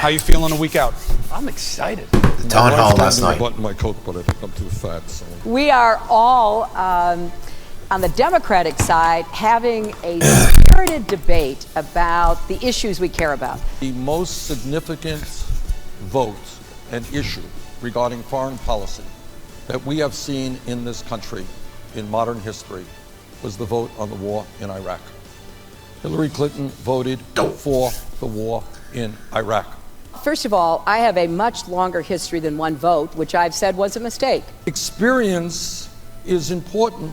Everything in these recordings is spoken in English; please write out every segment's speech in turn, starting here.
How you feeling a week out? I'm excited. The town hall last night. Button my coat, but I think I'm too fat. So. We are all, on the Democratic side, having a spirited debate about the issues we care about. The most significant vote and issue regarding foreign policy that we have seen in this country in modern history was the vote on the war in Iraq. Hillary Clinton voted for the war in Iraq. First of all, I have a much longer history than one vote, which I've said was a mistake. Experience is important,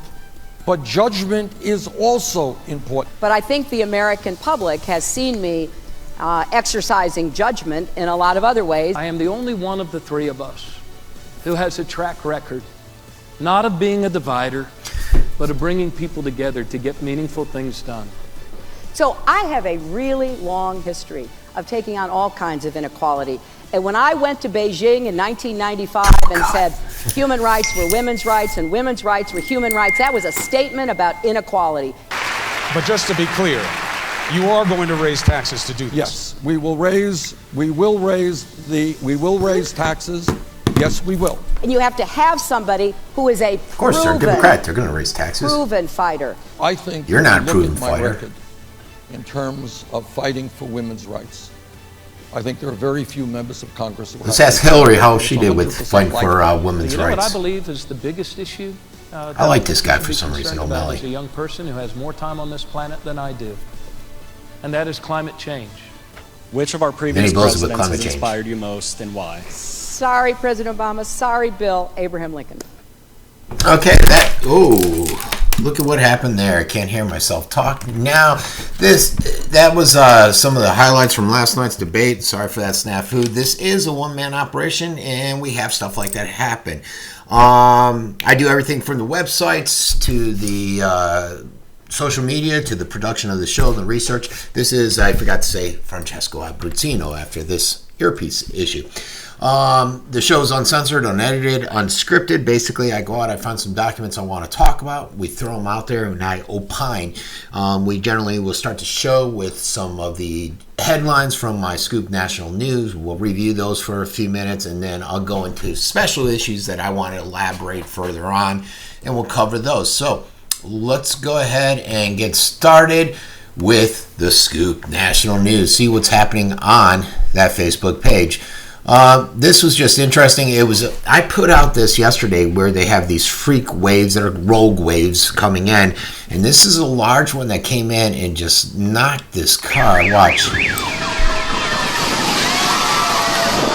but judgment is also important. But I think the American public has seen me exercising judgment in a lot of other ways. I am the only one of the three of us who has a track record, not of being a divider, but of bringing people together to get meaningful things done. So I have a really long history of taking on all kinds of inequality. And when I went to Beijing in 1995 and said human rights were women's rights and women's rights were human rights, that was a statement about inequality. But just to be clear, you are going to raise taxes to do this. Yes, we will raise taxes. Yes, we will. And you have to have somebody who is a Of course, they're a Democrat. They're going to raise taxes. proven fighter. I think You're not a look proven at my fighter. record in terms of fighting for women's rights. I think there are very few members of Congress who Let's ask Hillary how she did with fighting for women's You know what I rights. believe is the biggest issue? I like this guy for some reason, As O'Malley. a young person who has more time on this planet than I do, and that is climate change. Which of our Then previous he blows it with presidents climate has change. inspired you most and why? Sorry, President Obama. Sorry, Bill. Abraham Lincoln. Okay, look at what happened there. I can't hear myself talk now. That was some of the highlights from last night's debate. Sorry for that snafu. This is a one-man operation, and we have stuff like that happen. I do everything from the websites to the social media to the production of the show, the research. This is, I forgot to say, Francesco Abbruzzino after this earpiece issue. The show's uncensored, unedited, unscripted. Basically, I go out, I find some documents I want to talk about. We throw them out there and I opine. We generally will start the show with some of the headlines from my Scoop National News. We'll review those for a few minutes and then I'll go into special issues that I want to elaborate further on and we'll cover those. So let's go ahead and get started with the Scoop National News. See what's happening on that Facebook page. This was just interesting. I put out this yesterday where they have these freak waves that are rogue waves coming in, and this is a large one that came in and just knocked this car. Watch.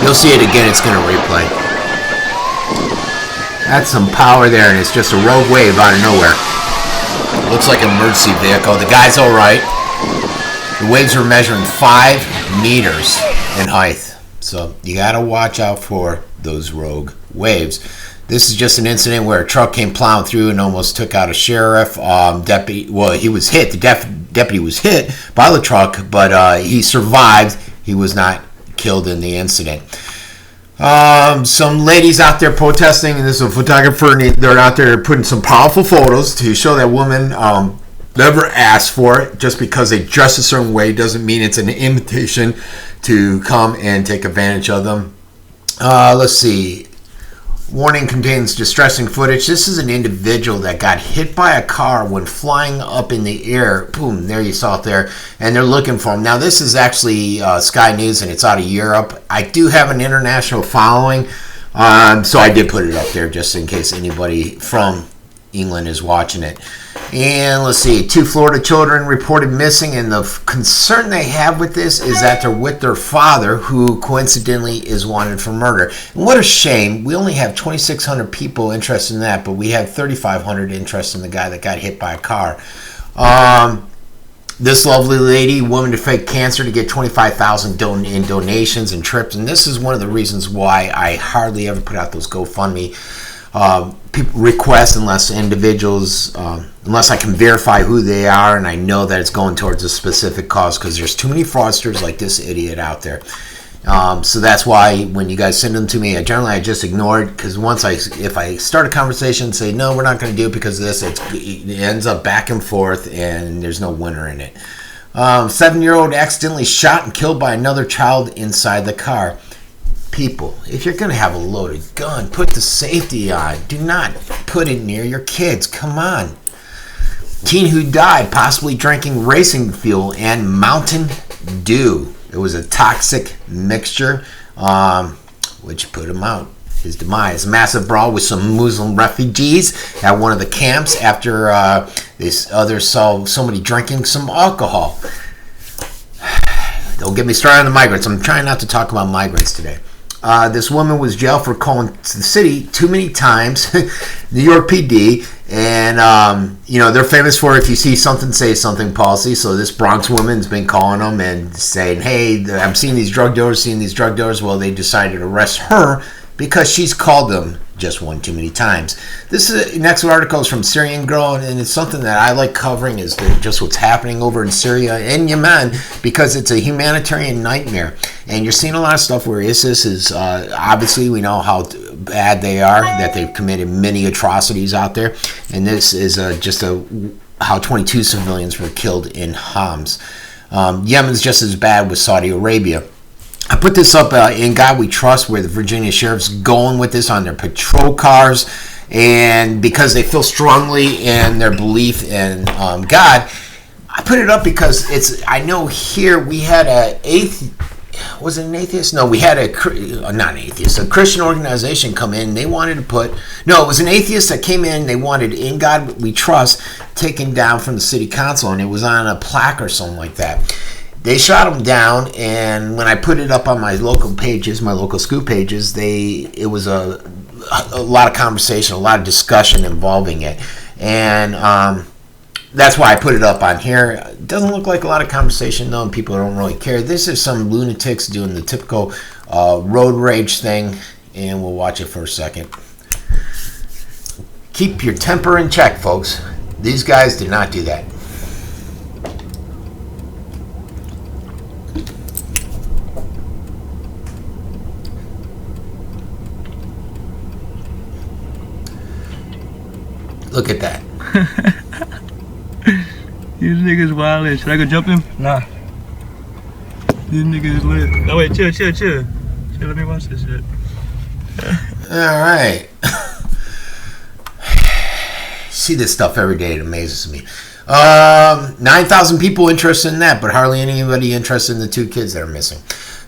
You'll see it again. It's going to replay. That's some power there, and it's just a rogue wave out of nowhere. Looks like an emergency vehicle. The guy's all right. The waves are measuring 5 meters in height. So you got to watch out for those rogue waves. This is just an incident where a truck came plowing through and almost took out a sheriff. He was hit. The deputy was hit by the truck, but he survived. He was not killed in the incident. Some ladies out there protesting, and this is a photographer, and they're out there putting some powerful photos to show that woman never asked for it. Just because they dress a certain way doesn't mean it's an invitation to come and take advantage of them. Let's see. Warning contains distressing footage. This is an individual that got hit by a car when flying up in the air. Boom, there you saw it there. And they're looking for him. Now, this is actually Sky News, and it's out of Europe. I do have an international following, so I did put it up there just in case anybody from England is watching it. And let's see, 2 Florida children reported missing, and the concern they have with this is that they're with their father, who coincidentally is wanted for murder. And what a shame. We only have 2,600 people interested in that, but we have 3,500 interested in the guy that got hit by a car. This lovely lady, woman to fake cancer to get $25,000 in donations and trips, and this is one of the reasons why I hardly ever put out those GoFundMe people request unless I can verify who they are and I know that it's going towards a specific cause, because there's too many fraudsters like this idiot out there. So that's why when you guys send them to me, I just ignore it, because if I start a conversation and say no, we're not going to do it because of this, it ends up back and forth and there's no winner in it. 7-year-old accidentally shot and killed by another child inside the car. People, if you're going to have a loaded gun, put the safety on. Do not put it near your kids. Come on. Teen who died, possibly drinking racing fuel and Mountain Dew. It was a toxic mixture, which put him out. His demise. Massive brawl with some Muslim refugees at one of the camps after this others saw somebody drinking some alcohol. Don't get me started on the migrants. I'm trying not to talk about migrants today. This woman was jailed for calling the city too many times, New York PD, and they're famous for if you see something, say something policy. So this Bronx woman's been calling them and saying, hey, I'm seeing these drug dealers. Well, they decided to arrest her because she's called them just one too many times. This is next article is from Syrian Girl, and it's something that I like covering is just what's happening over in Syria and Yemen, because it's a humanitarian nightmare. And you're seeing a lot of stuff where ISIS is, obviously we know how bad they are, that they've committed many atrocities out there. And this is how 22 civilians were killed in Homs. Yemen's just as bad with Saudi Arabia. I put this up in God We Trust, where the Virginia Sheriff's going with this on their patrol cars, and because they feel strongly in their belief in God. I put it up because I know here we had was it an atheist? No, we had a Christian organization come in. They wanted to it was an atheist that came in. They wanted In God We Trust taken down from the city council, and it was on a plaque or something like that. They shot him down, and when I put it up on my local pages, my local scoop pages, it was a lot of conversation, a lot of discussion involving it, and that's why I put it up on here. It doesn't look like a lot of conversation, though, and people don't really care. This is some lunatics doing the typical road rage thing, and we'll watch it for a second. Keep your temper in check, folks. These guys did not do that. Look at that. These niggas wild. Should I go jump him? Nah. These niggas is lit. No, wait, chill. Chill, let me watch this shit. Alright. See this stuff every day. It amazes me. 9,000 people interested in that, but hardly anybody interested in the 2 kids that are missing.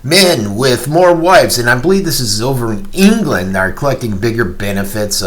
Men with more wives, and I believe this is over in England, are collecting bigger benefits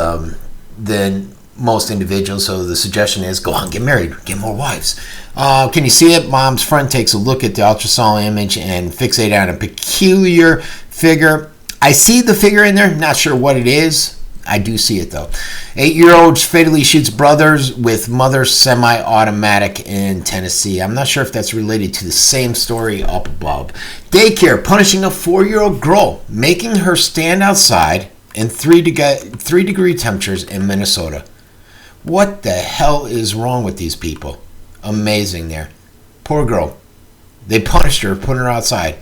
than most individuals. So the suggestion is go on, get married, get more wives. Can you see it? Mom's friend takes a look at the ultrasound image and fixate on a peculiar figure. I see the figure in there, not sure what it is. I do see it though. 8-year-old fatally shoots brothers with mother semi-automatic in Tennessee. I'm not sure if that's related to the same story up above. Daycare punishing a 4-year-old girl, making her stand outside in 3-degree temperatures in Minnesota. What the hell is wrong with these people? Amazing there. Poor girl. They punished her, put her outside.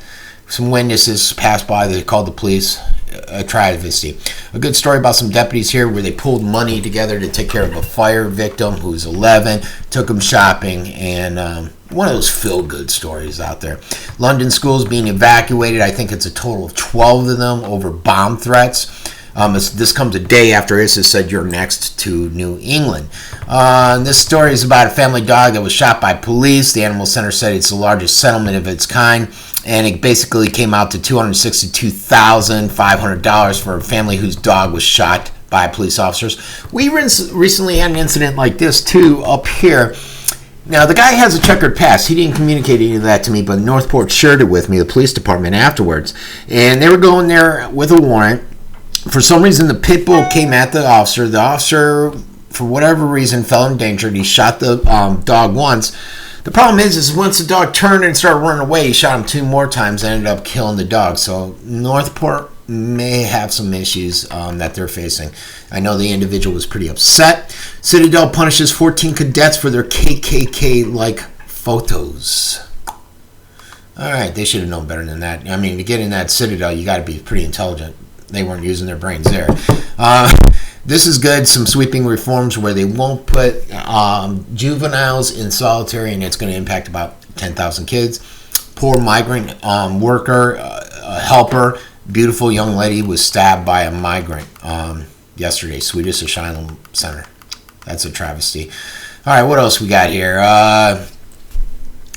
Some witnesses passed by. They called the police. A travesty. A good story about some deputies here where they pulled money together to take care of a fire victim who was 11, took him shopping, and one of those feel-good stories out there. London schools being evacuated. I think it's a total of 12 of them over bomb threats. This comes a day after ISIS said you're next to New England. This story is about a family dog that was shot by police. The animal center said it's the largest settlement of its kind, and it basically came out to $262,500 for a family whose dog was shot by police officers. We recently had an incident like this too up here. Now, the guy has a checkered past. He didn't communicate any of that to me, but Northport shared it with me, the police department, afterwards. And they were going there with a warrant. For some reason, the pit bull came at the officer. The officer, for whatever reason, fell endangered. He shot the dog once. The problem is once the dog turned and started running away, he shot him 2 more times and ended up killing the dog. So Northport may have some issues that they're facing. I know the individual was pretty upset. Citadel punishes 14 cadets for their KKK-like photos. All right, they should have known better than that. I mean, to get in that Citadel, you got to be pretty intelligent. They weren't using their brains there. This is good. Some sweeping reforms where they won't put juveniles in solitary, and it's going to impact about 10,000 kids. Poor migrant worker, helper, beautiful young lady was stabbed by a migrant yesterday, Swedish Asylum Center. That's a travesty. All right, what else we got here?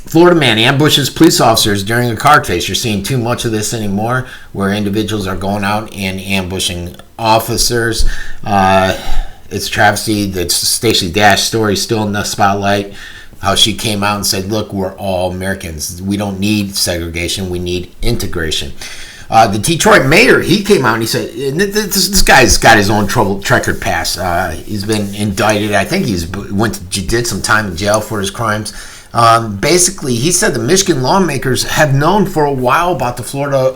Florida man ambushes police officers during a car chase. You're seeing too much of this anymore, where individuals are going out and ambushing officers. It's a travesty. That's Stacey Dash story still in the spotlight. How she came out and said, look, we're all Americans. We don't need segregation. We need integration. The Detroit mayor, he came out and he said, this guy's got his own checkered past. He's been indicted. I think did some time in jail for his crimes. Basically, he said the Michigan lawmakers have known for a while about the Florida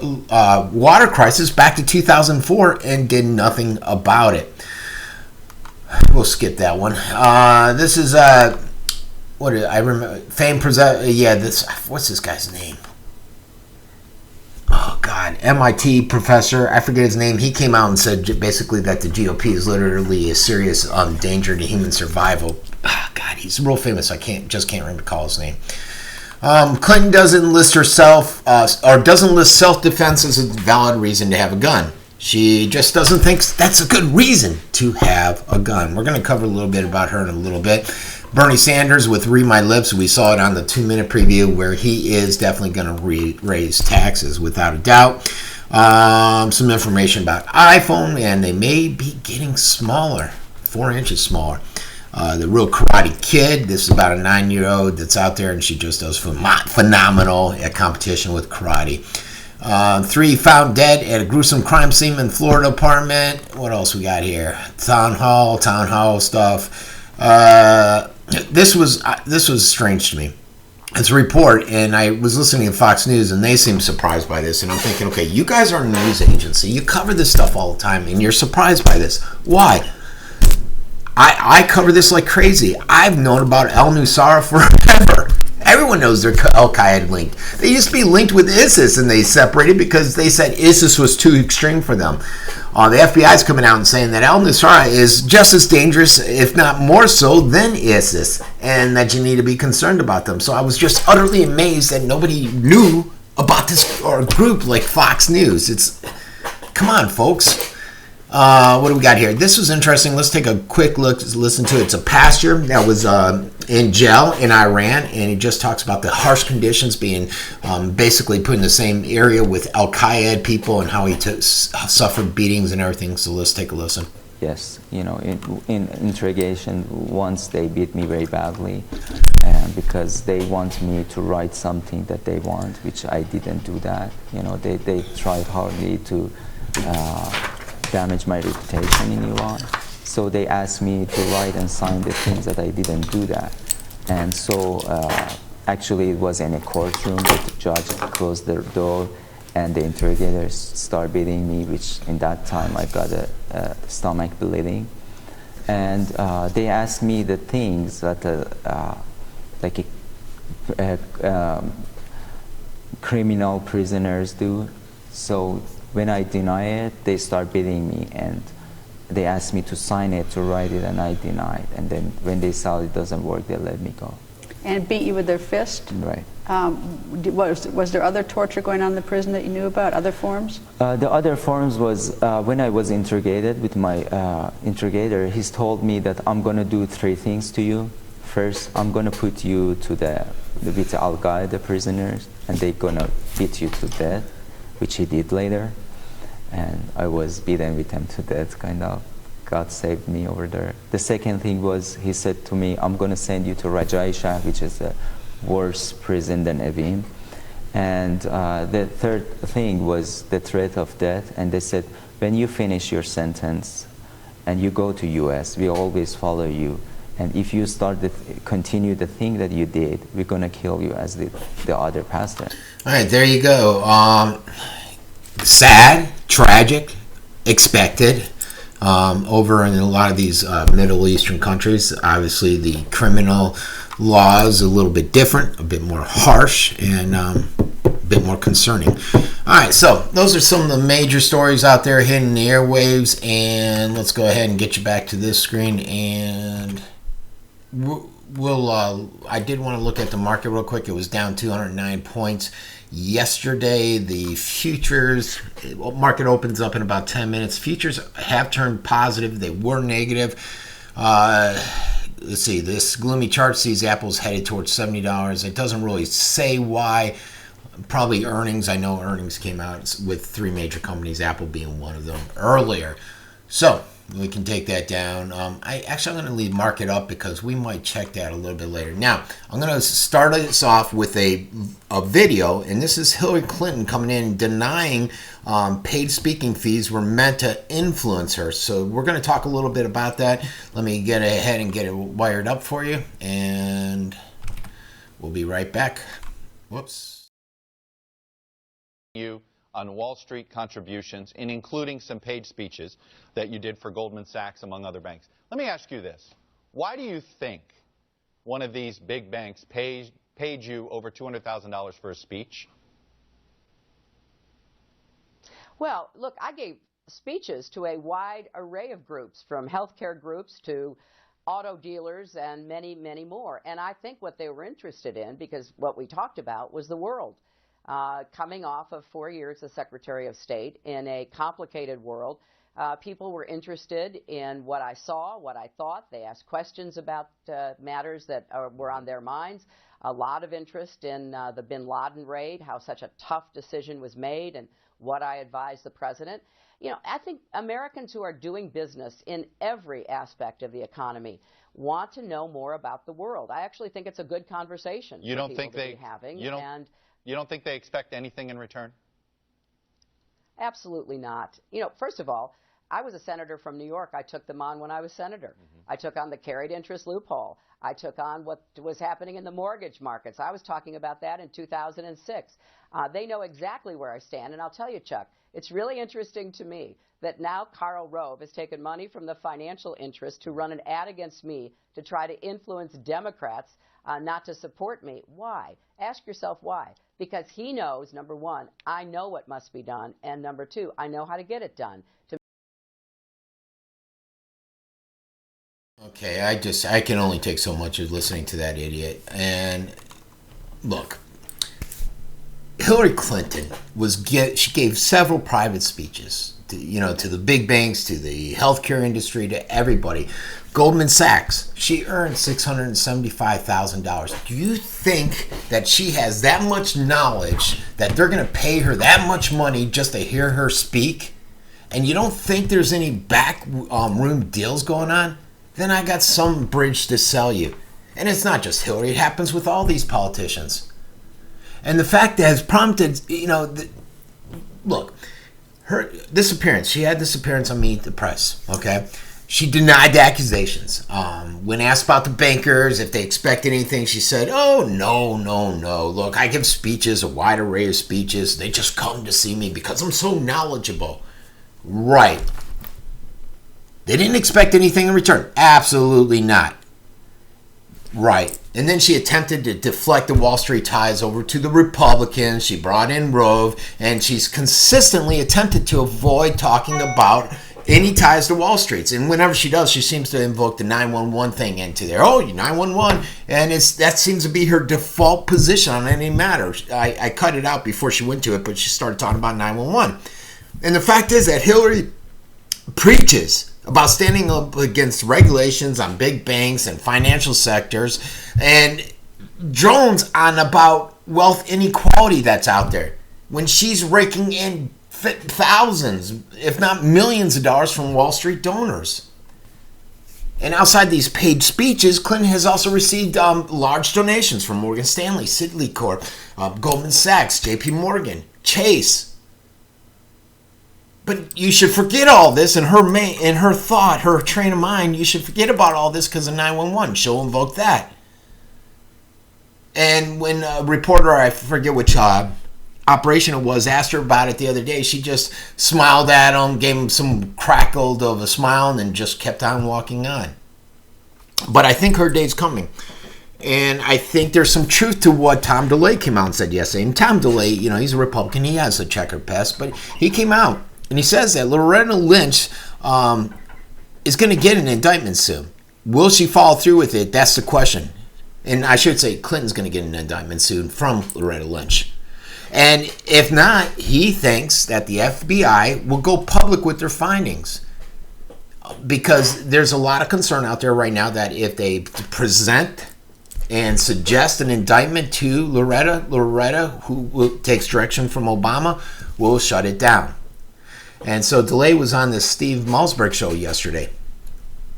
water crisis back to 2004 and did nothing about it. We'll skip that one. This is I remember? What's this guy's name? Oh God, MIT professor. I forget his name. He came out and said basically that the GOP is literally a serious danger to human survival. Oh, God, he's real famous. I can't recall his name. Clinton doesn't list self-defense as a valid reason to have a gun. She just doesn't think that's a good reason to have a gun. We're going to cover a little bit about her in a little bit. Bernie Sanders with Read My Lips. We saw it on the 2-minute preview where he is definitely going to raise taxes without a doubt. Some information about iPhone, and they may be getting smaller, 4 inches smaller. The Real Karate Kid. This is about a 9-year-old that's out there, and she just does phenomenal at competition with karate. 3 found dead at a gruesome crime scene in Florida apartment. What else we got here? Town hall stuff. This was strange to me. It's a report, and I was listening to Fox News, and they seemed surprised by this. And I'm thinking, okay, you guys are a news agency. You cover this stuff all the time, and you're surprised by this. Why? I cover this like crazy. I've known about al-Nusra forever. Everyone knows they're Al-Qaeda linked. They used to be linked with ISIS, and they separated because they said ISIS was too extreme for them. The FBI is coming out and saying that al-Nusra is just as dangerous, if not more so, than ISIS, and that you need to be concerned about them. So I was just utterly amazed that nobody knew about this or group like Fox News. Come on, folks. What do we got here? This was interesting. Let's take a quick look, listen to it. It's a pastor that was in jail in Iran, and he just talks about the harsh conditions being basically put in the same area with Al-Qaeda people and how he suffered beatings and everything. So let's take a listen. Yes, in interrogation, once they beat me very badly because they want me to write something that they want, which I didn't do that. They tried hardly to damage my reputation in Iran. So they asked me to write and sign the things that I didn't do that. And so actually it was in a courtroom, but the judge closed the door and the interrogators started beating me, which in that time I got a stomach bleeding. And they asked me the things that criminal prisoners do. So when I deny it, they start beating me, and they asked me to sign it, to write it, and I denied. And then when they saw it doesn't work, they let me go. And beat you with their fist? Right. Was there other torture going on in the prison that you knew about, other forms? The other forms was when I was interrogated with my interrogator, he's told me that I'm going to do 3 things to you. First, I'm going to put you to with Al-Qaeda prisoners, and they're going to beat you to death, which he did later. And I was beaten with him to death, kind of. God saved me over there. The second thing was, he said to me, I'm going to send you to Rajaisha, which is a worse prison than Evin. And the third thing was the threat of death. And they said, when you finish your sentence and you go to US, we always follow you. And if you continue the thing that you did, we're going to kill you as the other pastor. All right, there you go. Sad, tragic, expected. Over in a lot of these Middle Eastern countries, obviously the criminal law is a little bit different, a bit more harsh, and a bit more concerning. All right, so those are some of the major stories out there hitting the airwaves, and let's go ahead and get you back to this screen, and I did want to look at the market real quick. It was down 209 points. Yesterday, the futures market opens up in about 10 minutes. Futures have turned positive. They were negative. Let's see. This gloomy chart sees Apple's headed towards $70. It doesn't really say why. Probably earnings. I know earnings came out with 3 major companies, Apple being one of them, earlier. So we can take that down. I'm going to leave market up because we might check that a little bit later. Now, I'm going to start this off with a video, and this is Hillary Clinton coming in and denying paid speaking fees were meant to influence her. So we're going to talk a little bit about that. Let me get ahead and get it wired up for you, and we'll be right back. Whoops. You on Wall Street contributions, and including some paid speeches that you did for Goldman Sachs, among other banks. Let me ask you this. Why do you think one of these big banks paid you over $200,000 for a speech? Well, look, I gave speeches to a wide array of groups, from healthcare groups to auto dealers and many, many more. And I think what they were interested in, because what we talked about was the world. Coming off of 4 years as Secretary of State in a complicated world, people were interested in what I saw, what I thought. They asked questions about matters that were on their minds. A lot of interest in the bin Laden raid, how such a tough decision was made, and what I advised the president. You know, I think Americans who are doing business in every aspect of the economy want to know more about the world. I actually think it's a good conversation You don't think they having. You don't think they expect anything in return? Absolutely not. You know, first of all, I was a senator from New York. I took them on when I was senator. I took on the carried interest loophole. I took on what was happening in the mortgage markets. I was talking about that in 2006. They know exactly where I stand. And I'll tell you, Chuck, it's really interesting to me that now Karl Rove has taken money from the financial interest to run an ad against me to try to influence Democrats not to support me. Why? Ask yourself why. Because he knows, number one, I know what must be done, and number two, I know how to get it done. Okay, I can only take so much of listening to that idiot. And look, Hillary Clinton she gave several private speeches to the big banks, to the healthcare industry, to everybody. Goldman Sachs, she earned $675,000. Do you think that she has that much knowledge that they're going to pay her that much money just to hear her speak? And you don't think there's any back room deals going on? Then I got some bridge to sell you. And it's not just Hillary. It happens with all these politicians. And the fact that has prompted, look, her disappearance. She had this appearance on Meet the Press, okay? She denied the accusations. When asked about the bankers, if they expect anything, she said, oh, no. Look, I give speeches, a wide array of speeches. They just come to see me because I'm so knowledgeable. Right. They didn't expect anything in return. Absolutely not. Right. And then she attempted to deflect the Wall Street ties over to the Republicans. She brought in Rove, and she's consistently attempted to avoid talking about any ties to Wall Street. And whenever she does, she seems to invoke the 911 thing into there. Oh, 911. And that seems to be her default position on any matter. I cut it out before she went to it, but she started talking about 911. And the fact is that Hillary preaches about standing up against regulations on big banks and financial sectors, and drones on about wealth inequality that's out there, when she's raking in thousands, if not millions of dollars from Wall Street donors. And outside these paid speeches, Clinton has also received large donations from Morgan Stanley, Citicorp, Goldman Sachs, JP Morgan, Chase. But you should forget all this in her thought, her train of mind. You should forget about all this because of 911. She'll invoke that. And when a reporter, I forget which operation it was, asked her about it the other day, she just smiled at him, gave him some crackled of a smile, and then just kept on walking on. But I think her day's coming. And I think there's some truth to what Tom DeLay came out and said yesterday. And Tom DeLay, he's a Republican. He has a checkered past, but he came out. And he says that Loretta Lynch is going to get an indictment soon. Will she follow through with it? That's the question. And I should say Clinton's going to get an indictment soon from Loretta Lynch. And if not, he thinks that the FBI will go public with their findings. Because there's a lot of concern out there right now that if they present and suggest an indictment to Loretta, who takes direction from Obama, will shut it down. And so DeLay was on the Steve Malzberg show yesterday.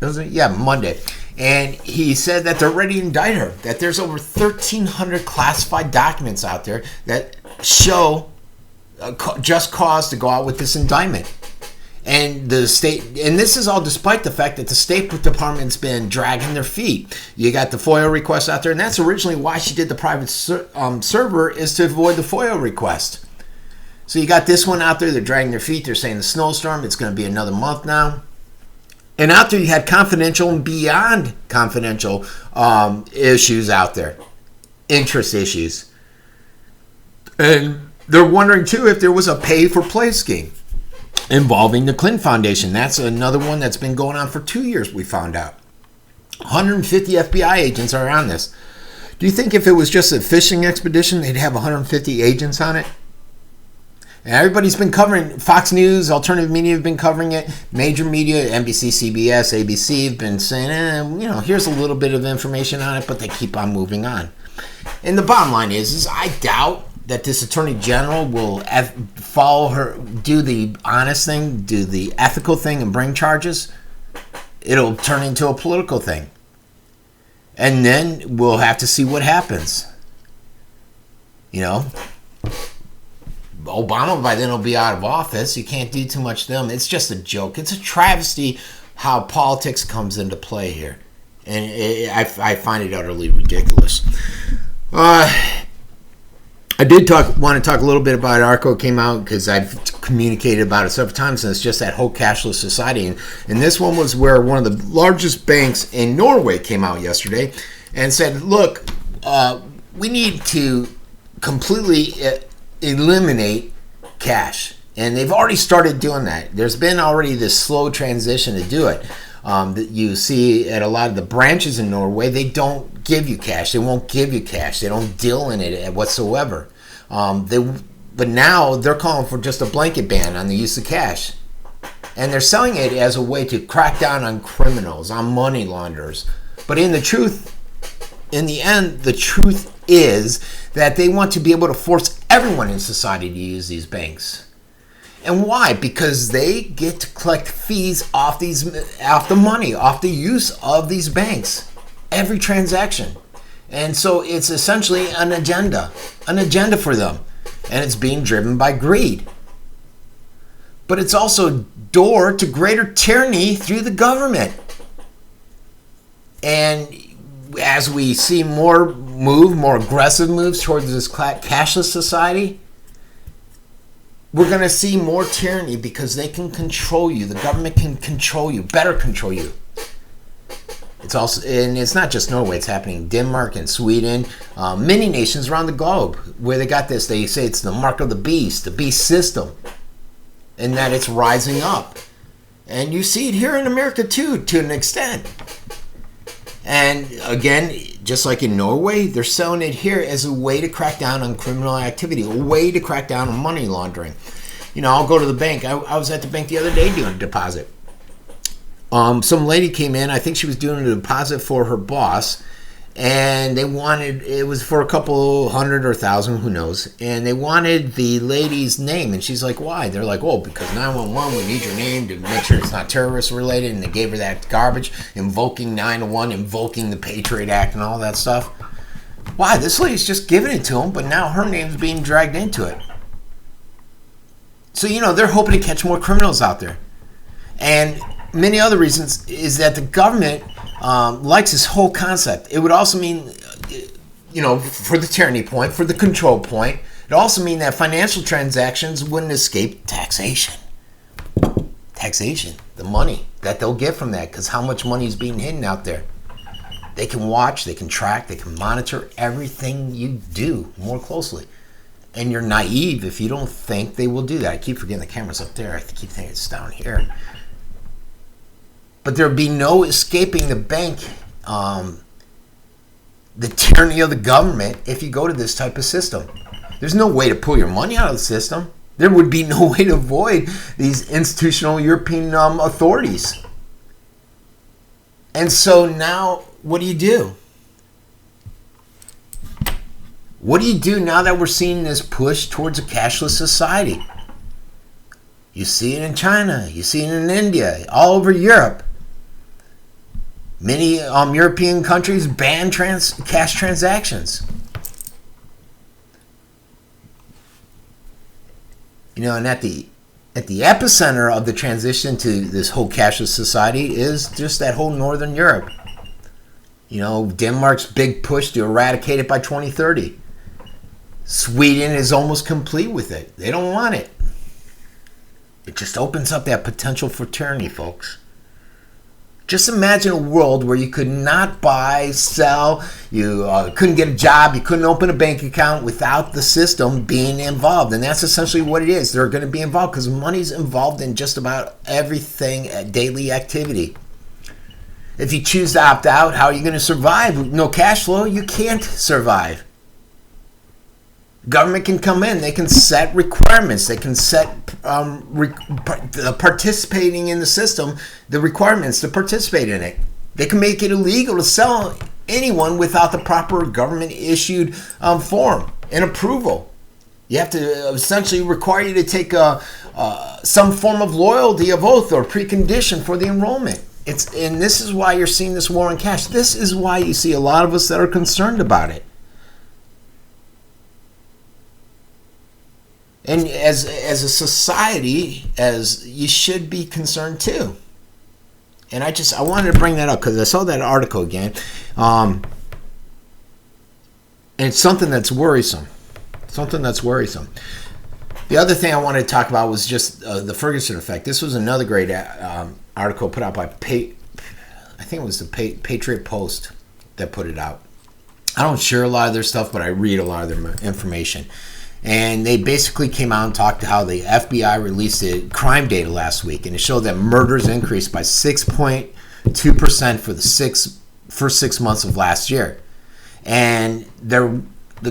Monday. And he said that they're ready to indict her, that there's over 1,300 classified documents out there that show just cause to go out with this indictment. And the state, and this is all despite the fact that the State Department's been dragging their feet. You got the FOIA request out there, and that's originally why she did the private server, is to avoid the FOIA request. So you got this one out there, they're dragging their feet, they're saying the snowstorm, it's going to be another month now. And out there you had confidential and beyond confidential issues out there, interest issues. And they're wondering too if there was a pay-for-play scheme involving the Clinton Foundation. That's another one that's been going on for 2 years, we found out. 150 FBI agents are on this. Do you think if it was just a fishing expedition, they'd have 150 agents on it? And everybody's been covering, Fox News, alternative media have been covering it. Major media, NBC, CBS, ABC have been saying, here's a little bit of information on it, but they keep on moving on. And the bottom line is I doubt that this Attorney General will follow her, do the honest thing, do the ethical thing, and bring charges. It'll turn into a political thing. And then we'll have to see what happens. Obama by then will be out of office. You can't do too much to them. It's just a joke. It's a travesty how politics comes into play here. And I find it utterly ridiculous. I did want to talk a little bit about ARCO. Came out because I've communicated about it several times, and it's just that whole cashless society. And this one was where one of the largest banks in Norway came out yesterday and said, look, we need to completely eliminate cash. And they've already started doing that. There's been already this slow transition to do it. That you see at a lot of the branches in Norway, they don't give you cash. They won't give you cash. They don't deal in it whatsoever. But now they're calling for just a blanket ban on the use of cash. And they're selling it as a way to crack down on criminals, on money launderers. But in the end, the truth is that they want to be able to force everyone in society to use these banks. And why? Because they get to collect fees off the money, off the use of these banks, every transaction. And so it's essentially an agenda for them. And it's being driven by greed. But it's also a door to greater tyranny through the government. And as we see more aggressive moves towards this cashless society, we're going to see more tyranny because they can control you. The government can control you, better control you. It's not just Norway. It's happening in Denmark and Sweden, many nations around the globe where they got this. They say it's the mark of the beast system, and that it's rising up. And you see it here in America too, to an extent. And again, just like in Norway, they're selling it here as a way to crack down on criminal activity, a way to crack down on money laundering. I'll go to the bank. I was at the bank the other day doing a deposit. Some lady came in. I think she was doing a deposit for her boss, and it was for a couple hundred or thousand, who knows, and they wanted the lady's name, and she's like, why? They're like, oh, because 911, we need your name to make sure it's not terrorist related, and they gave her that garbage, invoking 911, invoking the Patriot Act and all that stuff. Why? This lady's just giving it to him, but now her name's being dragged into it. So, they're hoping to catch more criminals out there. And many other reasons is that the government likes this whole concept. It would also mean, for the tyranny point, for the control point, it also mean that financial transactions wouldn't escape taxation. Taxation, the money that they'll get from that, because how much money is being hidden out there. They can watch, they can track, they can monitor everything you do more closely. And you're naive if you don't think they will do that. I keep forgetting the camera's up there. I keep thinking it's down here. But there'd be no escaping the bank the tyranny of the government if you go to this type of system. There's no way to pull your money out of the system. There would be no way to avoid these institutional European authorities. And so now, what do? What do you do now that we're seeing this push towards a cashless society? You see it in China, you see it in India, all over Europe. Many European countries ban cash transactions. You know, and at the epicenter of the transition to this whole cashless society is just that whole Northern Europe. You know, Denmark's big push to eradicate it by 2030. Sweden is almost complete with it. They don't want it. It just opens up that potential for tyranny, folks. Just imagine a world where you could not buy, sell, you couldn't get a job, you couldn't open a bank account without the system being involved. And that's essentially what it is. They're going to be involved because money's involved in just about everything, daily activity. If you choose to opt out, how are you going to survive? With no cash flow, you can't survive. Government can come in. They can set requirements. They can set participating in the system, the requirements to participate in it. They can make it illegal to sell anyone without the proper government-issued form and approval. You have to essentially require you to take some form of loyalty of oath or precondition for the enrollment. And this is why you're seeing this war on cash. This is why you see a lot of us that are concerned about it. And as a society, as you should be concerned too. And I wanted to bring that up because I saw that article again. And it's something that's worrisome. The other thing I wanted to talk about was just the Ferguson effect. This was another great article put out by, I think it was the Patriot Post that put it out. I don't share a lot of their stuff, but I read a lot of their information. And they basically came out and talked to how the FBI released the crime data last week, and it showed that murders increased by 6.2% for the first 6 months of last year. And the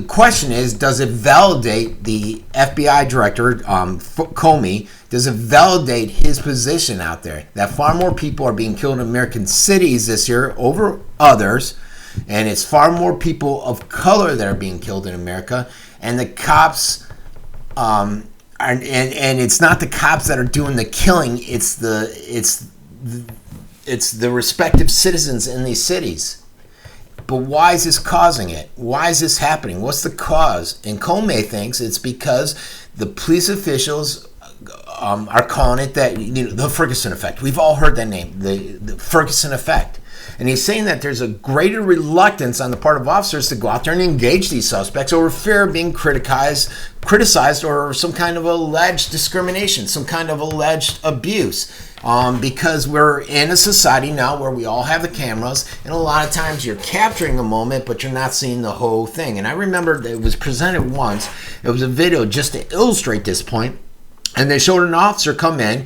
question is, does it validate the FBI director, Comey, does it validate his position out there that far more people are being killed in American cities this year over others, and it's far more people of color that are being killed in America, and the cops and it's not the cops that are doing the killing, it's the respective citizens in these cities. But why is this causing it? Why is this happening? What's the cause? And Comey thinks it's because the police officials are calling it that, the Ferguson effect. We've all heard that name, the Ferguson effect. And he's saying that there's a greater reluctance on the part of officers to go out there and engage these suspects over fear of being criticized or some kind of alleged discrimination, some kind of alleged abuse. Because we're in a society now where we all have the cameras, and a lot of times you're capturing a moment, but you're not seeing the whole thing. And I remember it was presented once. It was a video just to illustrate this point, and they showed an officer come in.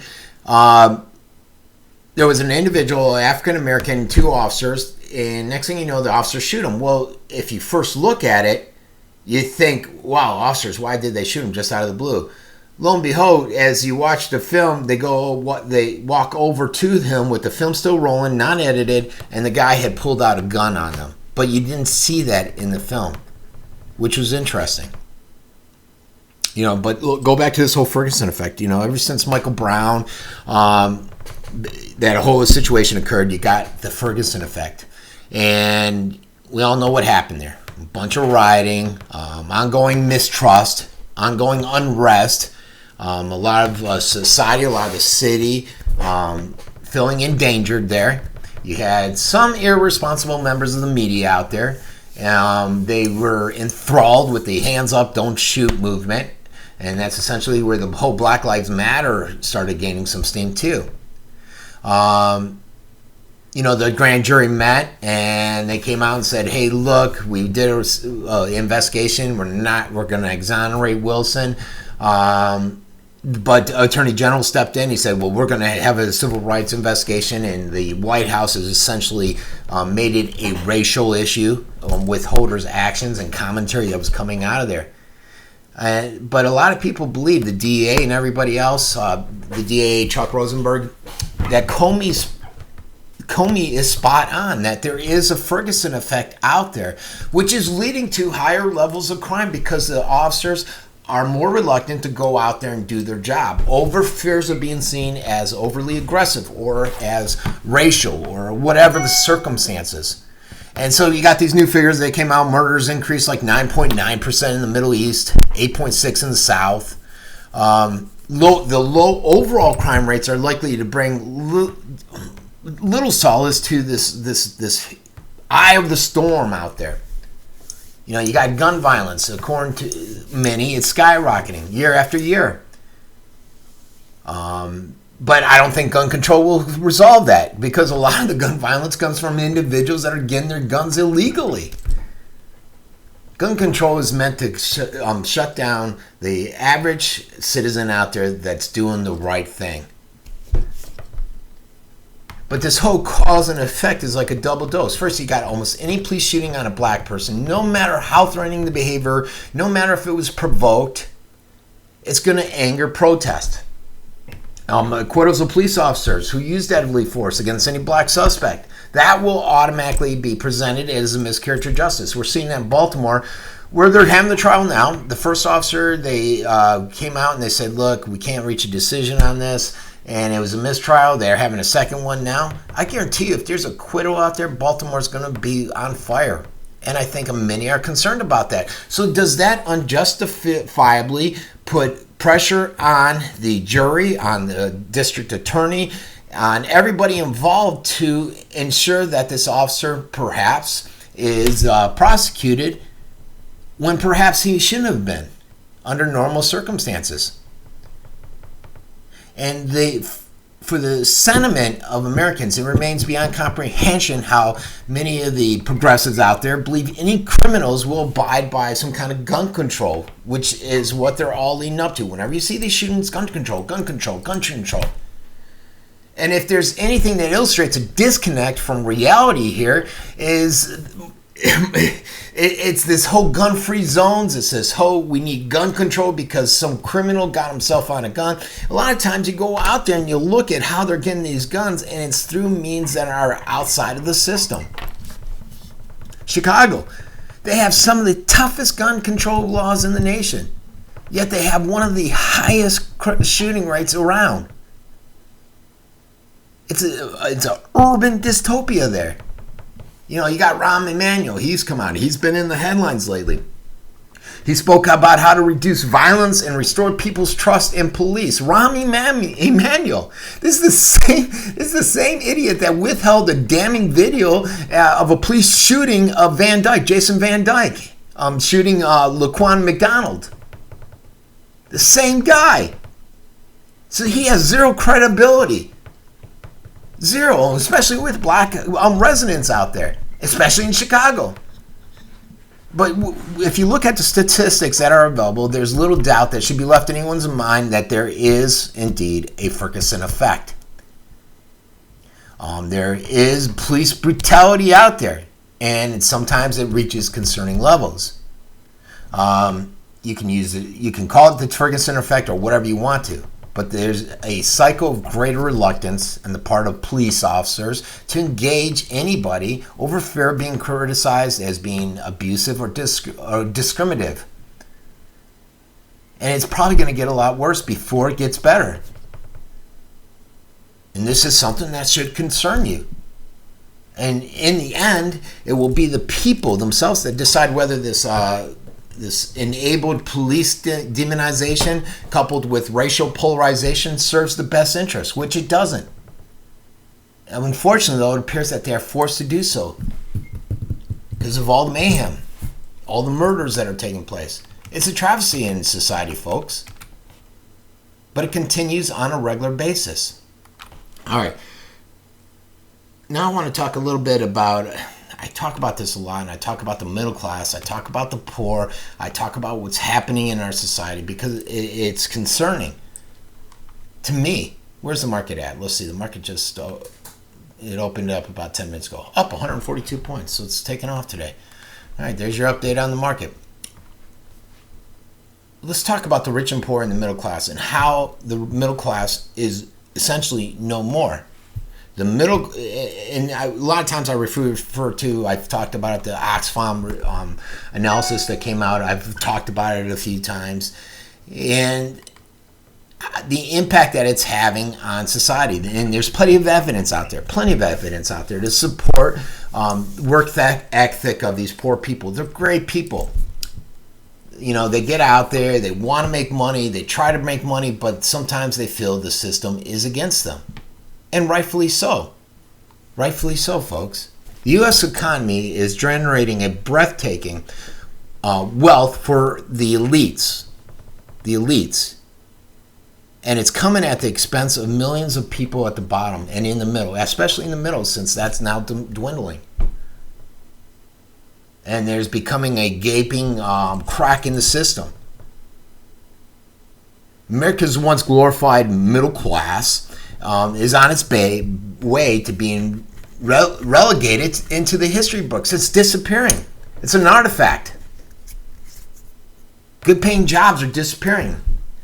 There was an individual, African-American, 2 officers, and next thing you know, the officers shoot him. Well, if you first look at it, you think, wow, officers, why did they shoot him just out of the blue? Lo and behold, as you watch the film, they walk over to him with the film still rolling, not edited, and the guy had pulled out a gun on them. But you didn't see that in the film, which was interesting. But go back to this whole Ferguson effect. Ever since Michael Brown, that whole situation occurred, you got the Ferguson effect. And we all know what happened there. A bunch of rioting, ongoing mistrust, ongoing unrest, a lot of society, a lot of the city feeling endangered there. You had some irresponsible members of the media out there. They were enthralled with the hands up, don't shoot movement. And that's essentially where the whole Black Lives Matter started gaining some steam too. The grand jury met and they came out and said, hey, look, we did an investigation. We're going to exonerate Wilson. But Attorney General stepped in. He said, well, we're going to have a civil rights investigation, and the White House has essentially made it a racial issue with Holder's actions and commentary that was coming out of there. But a lot of people believe, the DEA and everybody else, the DEA, Chuck Rosenberg, that Comey is spot on, that there is a Ferguson effect out there, which is leading to higher levels of crime because the officers are more reluctant to go out there and do their job over fears of being seen as overly aggressive or as racial or whatever the circumstances. And so you got these new figures that came out. Murders increased like 9.9% in the Middle East, 8.6% in the South. The low overall crime rates are likely to bring little solace to this eye of the storm out there. You know, you got gun violence. According to many, it's skyrocketing year after year. But I don't think gun control will resolve that, because a lot of the gun violence comes from individuals that are getting their guns illegally. Gun control is meant to shut down the average citizen out there that's doing the right thing. But this whole cause and effect is like a double dose. First, you got almost any police shooting on a black person, no matter how threatening the behavior, no matter if it was provoked, it's going to anger protest. Acquittals of police officers who used deadly force against any black suspect, that will automatically be presented as a miscarriage of justice. We're seeing that in Baltimore, where they're having the trial now. The first officer, they came out and they said, look, we can't reach a decision on this. And it was a mistrial. They're having a second one now. I guarantee you, if there's a acquittal out there, Baltimore's going to be on fire. And I think many are concerned about that. So does that unjustifiably put pressure on the jury, on the district attorney, on everybody involved to ensure that this officer perhaps is prosecuted when perhaps he shouldn't have been under normal circumstances? And for the sentiment of Americans, it remains beyond comprehension how many of the progressives out there believe any criminals will abide by some kind of gun control, which is what they're all leading up to. Whenever you see these shootings, gun control, gun control, gun control. And if there's anything that illustrates a disconnect from reality here, is it's this whole gun-free zones. It's this whole, we need gun control because some criminal got himself on a gun. A lot of times you go out there and you look at how they're getting these guns, and it's through means that are outside of the system. Chicago, they have some of the toughest gun control laws in the nation, yet they have one of the highest shooting rates around. It's an urban dystopia there. You know, you got Rahm Emanuel. He's come out. He's been in the headlines lately. He spoke about how to reduce violence and restore people's trust in police. Rahm Emanuel. This is the same idiot that withheld a damning video of a police shooting of Van Dyke, Jason Van Dyke, shooting Laquan McDonald. The same guy. So he has zero credibility. Zero, especially with black residents out there, especially in Chicago. But if you look at the statistics that are available, there's little doubt that should be left in anyone's mind that there is indeed a Ferguson effect. There is police brutality out there, and sometimes it reaches concerning levels. You can call it the Ferguson effect or whatever you want to. But there's a cycle of greater reluctance on the part of police officers to engage anybody over fear of being criticized as being abusive or discriminative. And it's probably going to get a lot worse before it gets better. And this is something that should concern you. And in the end, it will be the people themselves that decide whether this enabled police demonization coupled with racial polarization serves the best interest, which it doesn't. And unfortunately, though, it appears that they are forced to do so because of all the mayhem, all the murders that are taking place. It's a travesty in society, folks. But it continues on a regular basis. All right. Now I want to talk a little bit about... I talk about this a lot, and I talk about the middle class, I talk about the poor, I talk about what's happening in our society because it's concerning. To me, where's the market at? Let's see. The market just it opened up about 10 minutes ago, up 142 points. So it's taken off today. All right, there's your update on the market. Let's talk about the rich and poor and the middle class and how the middle class is essentially no more. The middle, and a lot of times I refer to, I've talked about it, the Oxfam analysis that came out. I've talked about it a few times. And the impact that it's having on society. And there's plenty of evidence out there to support work ethic of these poor people. They're great people. You know, they get out there, they want to make money, they try to make money, but sometimes they feel the system is against them. And rightfully so. Rightfully so, folks. The U.S. economy is generating a breathtaking wealth for the elites. The elites. And it's coming at the expense of millions of people at the bottom and in the middle, especially in the middle, since that's now dwindling. And there's becoming a gaping crack in the system. America's once glorified middle class is on its way to being relegated into the history books. It's disappearing. It's an artifact. Good paying jobs are disappearing.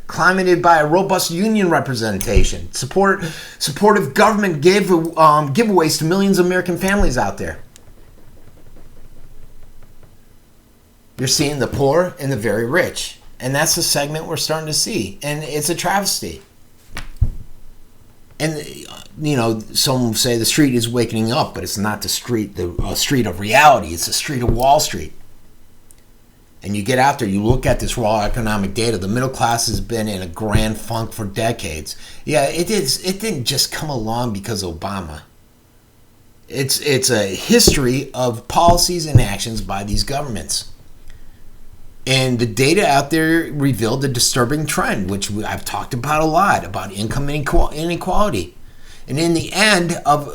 Climated by a robust union representation. Supportive government giveaways to millions of American families out there. You're seeing the poor and the very rich. And that's the segment we're starting to see. And it's a travesty. And, you know, some say the street is waking up, but it's not the street of reality. It's the street of Wall Street. And you get out there, you look at this raw economic data. The middle class has been in a grand funk for decades. Yeah, it didn't just come along because of Obama. It's a history of policies and actions by these governments. And the data out there revealed a disturbing trend, which I've talked about a lot, about income inequality. And in the end of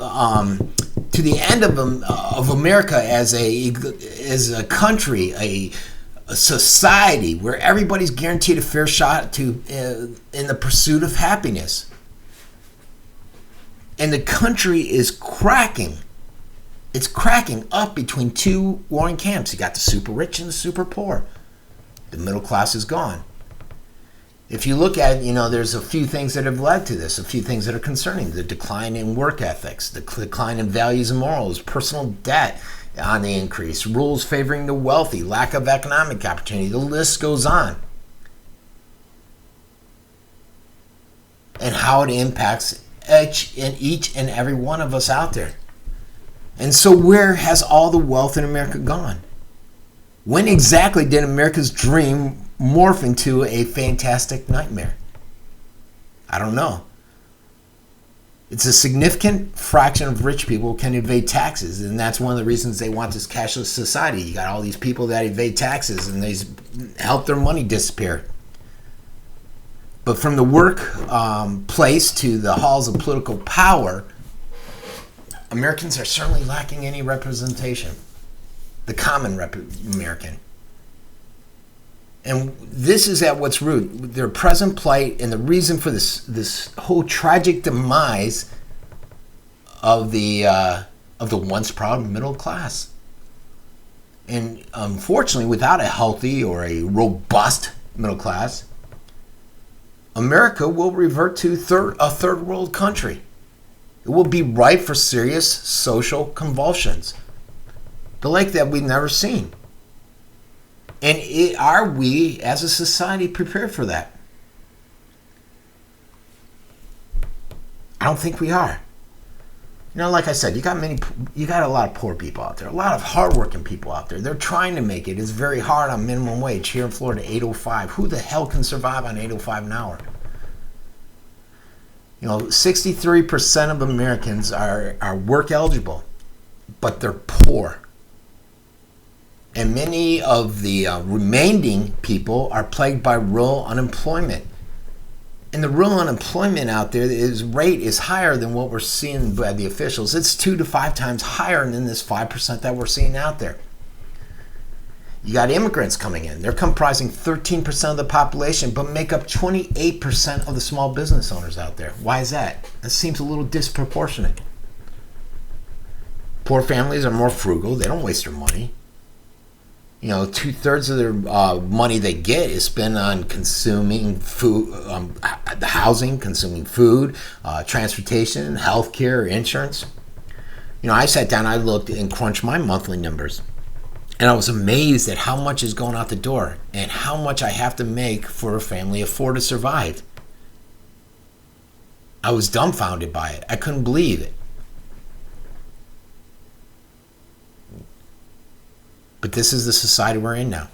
to the end of America as a country, a society where everybody's guaranteed a fair shot to in the pursuit of happiness. And the country is cracking. It's cracking up between two warring camps. You got the super rich and the super poor. The middle class is gone. If you look at, you know, there's a few things that have led to this, a few things that are concerning. The decline in work ethics, the decline in values and morals, personal debt on the increase, rules favoring the wealthy, lack of economic opportunity. The list goes on. And how it impacts each and every one of us out there. And so where has all the wealth in America gone? When exactly did America's dream morph into a fantastic nightmare? I don't know. It's a significant fraction of rich people can evade taxes, and that's one of the reasons they want this cashless society. You got all these people that evade taxes, and they help their money disappear. But from the workplace to the halls of political power, Americans are certainly lacking any representation. The common American. And this is at what's root. Their present plight and the reason for this whole tragic demise of the once proud middle class. And unfortunately, without a healthy or a robust middle class, America will revert to a third world country. It will be ripe for serious social convulsions. The like that we've never seen. And are we, as a society, prepared for that? I don't think we are. You know, like I said, you got a lot of poor people out there, a lot of hardworking people out there. They're trying to make it. It's very hard on minimum wage here in Florida, $8.05. Who the hell can survive on $8.05 an hour? You know, 63% of Americans are work eligible, but they're poor. And many of the remaining people are plagued by rural unemployment. And the rural unemployment out there rate is higher than what we're seeing by the officials. It's 2 to 5 times higher than this 5% that we're seeing out there. You got immigrants coming in. They're comprising 13% of the population, but make up 28% of the small business owners out there. Why is that? That seems a little disproportionate. Poor families are more frugal. They don't waste their money. 2/3 of their money they get is spent on consuming food, the housing, consuming food, transportation, healthcare, insurance. I sat down, I looked and crunched my monthly numbers, and I was amazed at how much is going out the door and how much I have to make for a family of 4 to survive. I was dumbfounded by it. I couldn't believe it. But this is the society we're in now.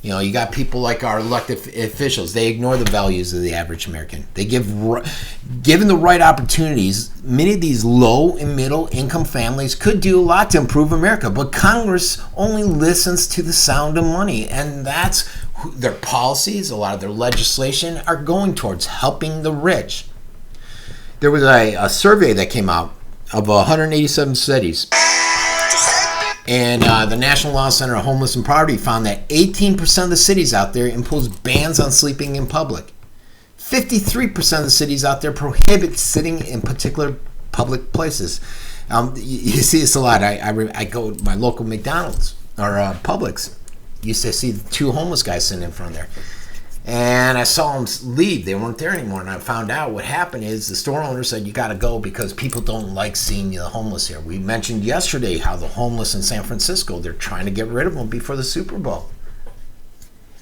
You got people like our elected officials. They ignore the values of the average American. They given the right opportunities, many of these low and middle income families could do a lot to improve America. But Congress only listens to the sound of money. And that's their policies, a lot of their legislation are going towards helping the rich. There was a survey that came out of 187 cities. And the National Law Center on Homeless and Poverty found that 18% of the cities out there impose bans on sleeping in public. 53% of the cities out there prohibit sitting in particular public places. You see this a lot. I go to my local McDonald's or Publix. Used to see 2 homeless guys sitting in front of there. And I saw them leave. They weren't there anymore. And I found out what happened is the store owner said, you got to go because people don't like seeing the homeless here. We mentioned yesterday how the homeless in San Francisco, they're trying to get rid of them before the Super Bowl.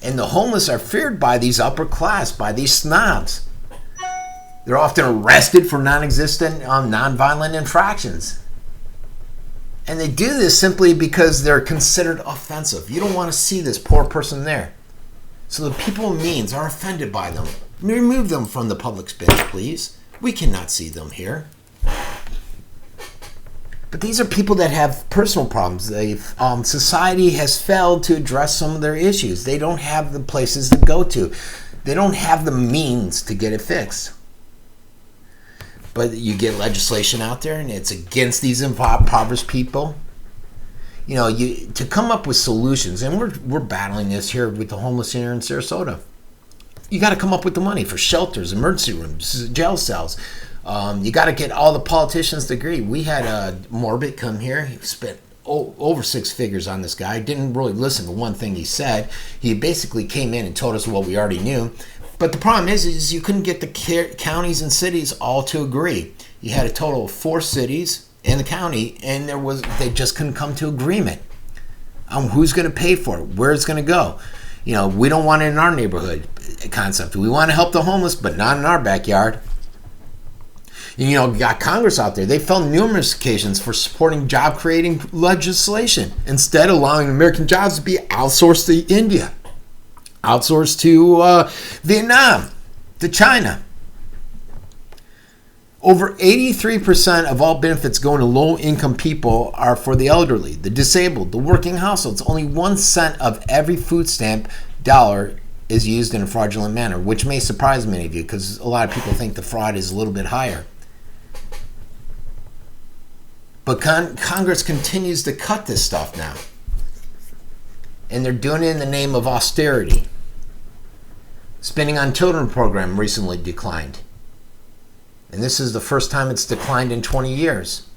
And the homeless are feared by these upper class, by these snobs. They're often arrested for non-existent, non-violent infractions. And they do this simply because they're considered offensive. You don't want to see this poor person there. So the people of means are offended by them. Remove them from the public space, please. We cannot see them here. But these are people that have personal problems. Society has failed to address some of their issues. They don't have the places to go to. They don't have the means to get it fixed. But you get legislation out there, and it's against these impoverished people. To come up with solutions, and we're battling this here with the homeless here in Sarasota. You got to come up with the money for shelters, emergency rooms, jail cells. You got to get all the politicians to agree. We had Morbit come here. He spent over 6 figures on this guy. Didn't really listen to one thing he said. He basically came in and told us what we already knew. But the problem is you couldn't get the counties and cities all to agree. You had a total of 4 cities in the county, and they just couldn't come to agreement on who's going to pay for it, where it's going to go. We don't want it in our neighborhood concept. We want to help the homeless, but not in our backyard. You got Congress out there. They found numerous occasions for supporting job-creating legislation, instead allowing American jobs to be outsourced to India, outsourced to Vietnam, to China. Over 83% of all benefits going to low-income people are for the elderly, the disabled, the working households. Only 1 cent of every food stamp dollar is used in a fraudulent manner, which may surprise many of you because a lot of people think the fraud is a little bit higher. But Congress continues to cut this stuff now. And they're doing it in the name of austerity. Spending on children program recently declined. And this is the first time it's declined in 20 years.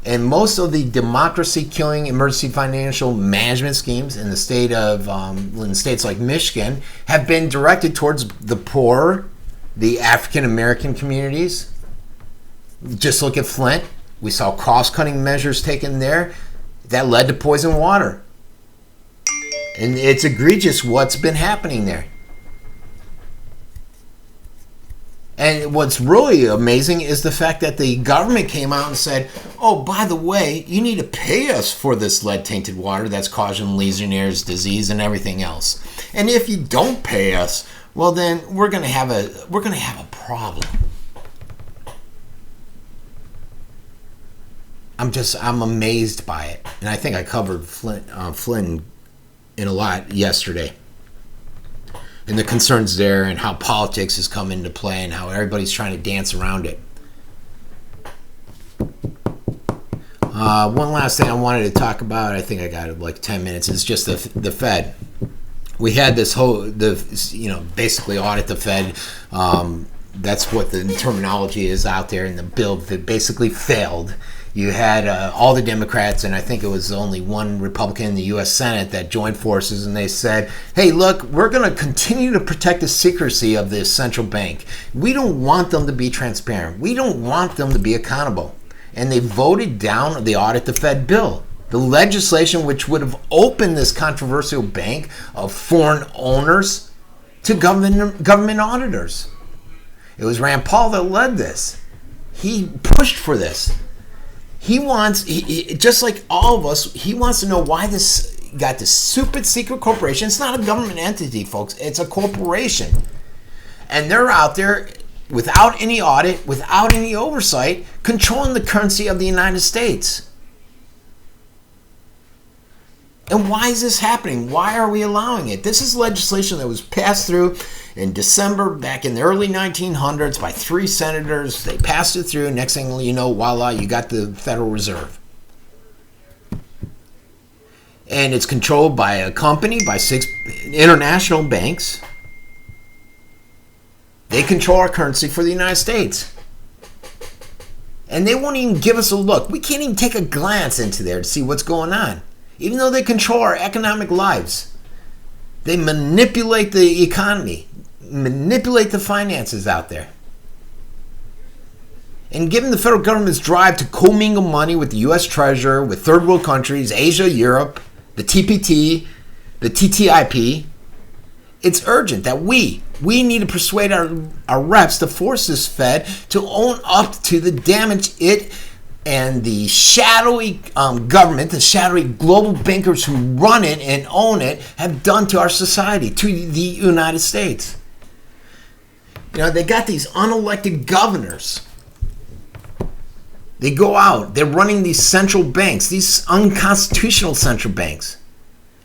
And most of the democracy-killing emergency financial management schemes in the state of, in states like Michigan, have been directed towards the poor, the African-American communities. Just look at Flint. We saw cost-cutting measures taken there that led to poisoned water. And it's egregious what's been happening there. And what's really amazing is the fact that the government came out and said, oh, by the way, you need to pay us for this lead-tainted water that's causing Legionnaire's disease and everything else. And if you don't pay us, well, then we're going to have a problem. I'm amazed by it. And I think I covered Flint in a lot yesterday. And the concerns there and how politics has come into play and how everybody's trying to dance around it. One last thing I wanted to talk about, I think I got like 10 minutes, is just the Fed. We had this whole, basically audit the Fed. That's what the terminology is out there in the bill that basically failed. You had all the Democrats, and I think it was only one Republican in the U.S. Senate that joined forces, and they said, hey, look, we're going to continue to protect the secrecy of the central bank. We don't want them to be transparent. We don't want them to be accountable. And they voted down the Audit the Fed bill, the legislation which would have opened this controversial bank of foreign owners to government auditors. It was Rand Paul that led this. He pushed for this. He wants, just like all of us, he wants to know why this got this stupid secret corporation. It's not a government entity, folks. It's a corporation. And they're out there without any audit, without any oversight, controlling the currency of the United States. And why is this happening? Why are we allowing it? This is legislation that was passed through in December back in the early 1900s by 3 senators. They passed it through. Next thing you know, voila, you got the Federal Reserve. And it's controlled by a company, by 6 international banks. They control our currency for the United States. And they won't even give us a look. We can't even take a glance into there to see what's going on. Even though they control our economic lives. They manipulate the economy, manipulate the finances out there. And given the federal government's drive to commingle money with the U.S. Treasury, with third world countries, Asia, Europe, the TPT, the TTIP, it's urgent that we need to persuade our reps to force this Fed to own up to the damage it and the shadowy government, the shadowy global bankers who run it and own it have done to our society, to the United States. They got these unelected governors. They go out, they're running these central banks, these unconstitutional central banks.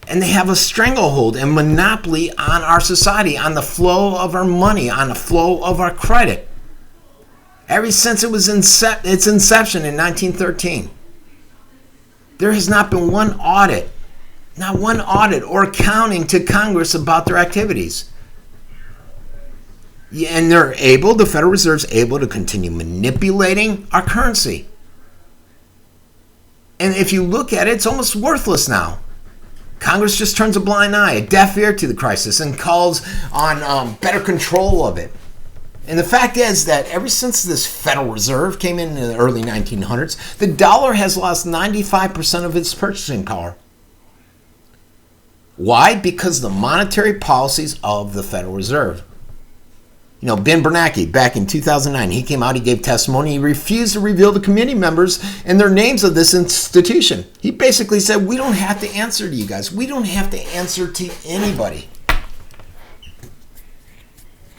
And they have a stranglehold and monopoly on our society, on the flow of our money, on the flow of our credit. Ever since it was its inception in 1913, there has not been one audit or accounting to Congress about their activities. And the Federal Reserve's able to continue manipulating our currency. And if you look at it, it's almost worthless now. Congress just turns a blind eye, a deaf ear to the crisis, and calls on better control of it. And the fact is that ever since this Federal Reserve came in the early 1900s, the dollar has lost 95% of its purchasing power. Why? Because of the monetary policies of the Federal Reserve. Ben Bernanke, back in 2009, he came out, he gave testimony, he refused to reveal the committee members and their names of this institution. He basically said, we don't have to answer to you guys. We don't have to answer to anybody.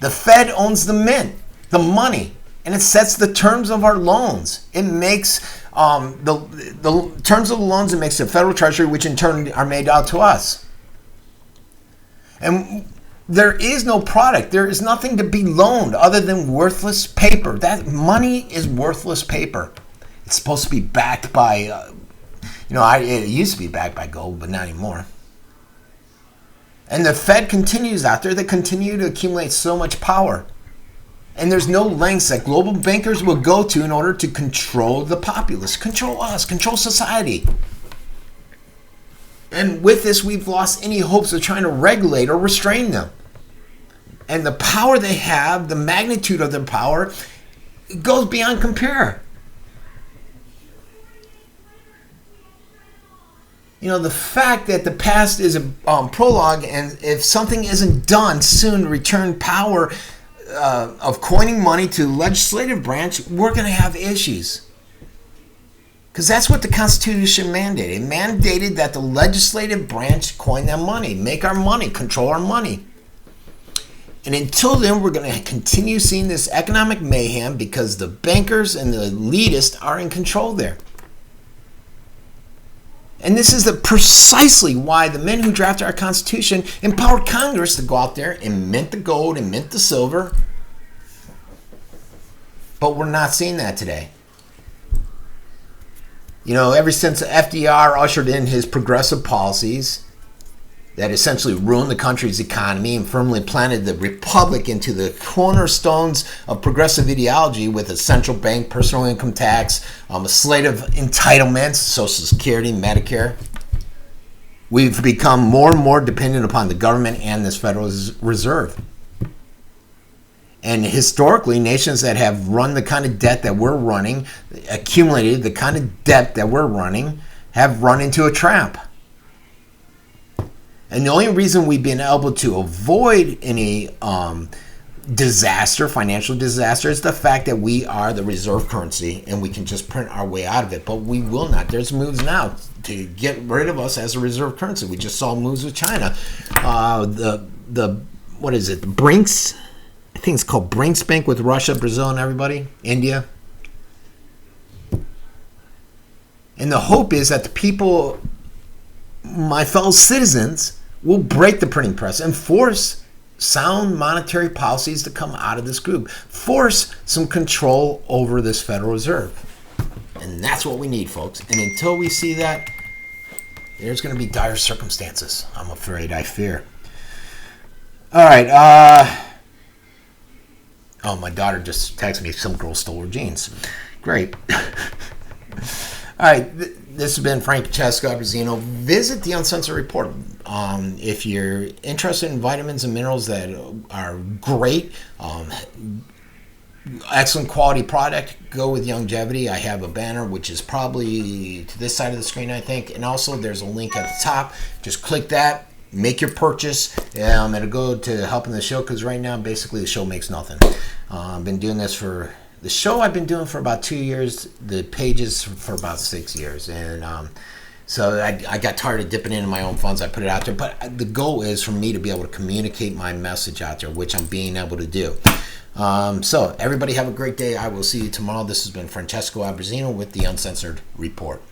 The Fed owns the mint, the money, and it sets the terms of our loans. It makes the terms of the loans, it makes the Federal Treasury, which in turn are made out to us. And there is no product. There is nothing to be loaned other than worthless paper. That money is worthless paper. It's supposed to be backed by, it used to be backed by gold, but not anymore. And the Fed continues out there. They continue to accumulate so much power. And there's no lengths that global bankers will go to in order to control the populace, control us, control society. And with this, we've lost any hopes of trying to regulate or restrain them. And the power they have, the magnitude of their power, it goes beyond compare. The fact that the past is a prologue, and if something isn't done soon to return power of coining money to the legislative branch, we're going to have issues. Because that's what the Constitution mandated. It mandated that the legislative branch coin that money, make our money, control our money. And until then, we're going to continue seeing this economic mayhem because the bankers and the elitists are in control there. And this is precisely why the men who drafted our Constitution empowered Congress to go out there and mint the gold and mint the silver. But we're not seeing that today. You know, ever since FDR ushered in his progressive policies that essentially ruined the country's economy and firmly planted the republic into the cornerstones of progressive ideology with a central bank, personal income tax, a slate of entitlements, Social Security, Medicare, we've become more and more dependent upon the government and this Federal Reserve. And historically, nations that have run the kind of debt that we're running, accumulated the kind of debt that we're running, have run into a trap. And the only reason we've been able to avoid any disaster, financial disaster, is the fact that we are the reserve currency and we can just print our way out of it. But we will not. There's moves now to get rid of us as a reserve currency. We just saw moves with China. What is it? The Brinks. I think it's called Brinks Bank with Russia, Brazil, and everybody. India. And the hope is that the people, my fellow citizens, will break the printing press and force sound monetary policies to come out of this group. Force some control over this Federal Reserve. And that's what we need, folks. And until we see that, there's going to be dire circumstances, I'm afraid, I fear. All right. Oh, my daughter just texted me, some girl stole her jeans. Great. All right. This has been Francesco Abbruzzino. Visit the Uncensored Report. If you're interested in vitamins and minerals that are great, excellent quality product, go with Longevity. I have a banner which is probably to this side of the screen, I think. And also there's a link at the top. Just click that. Make your purchase. It'll go to helping the show because right now basically the show makes nothing. I've been doing this for the show. I've been doing for about 2 years. The pages for about 6 years, and so I got tired of dipping into my own funds. I put it out there, but the goal is for me to be able to communicate my message out there, which I'm being able to do. So everybody have a great day. I will see you tomorrow. This has been Francesco Abbruzzino with the Uncensored Report.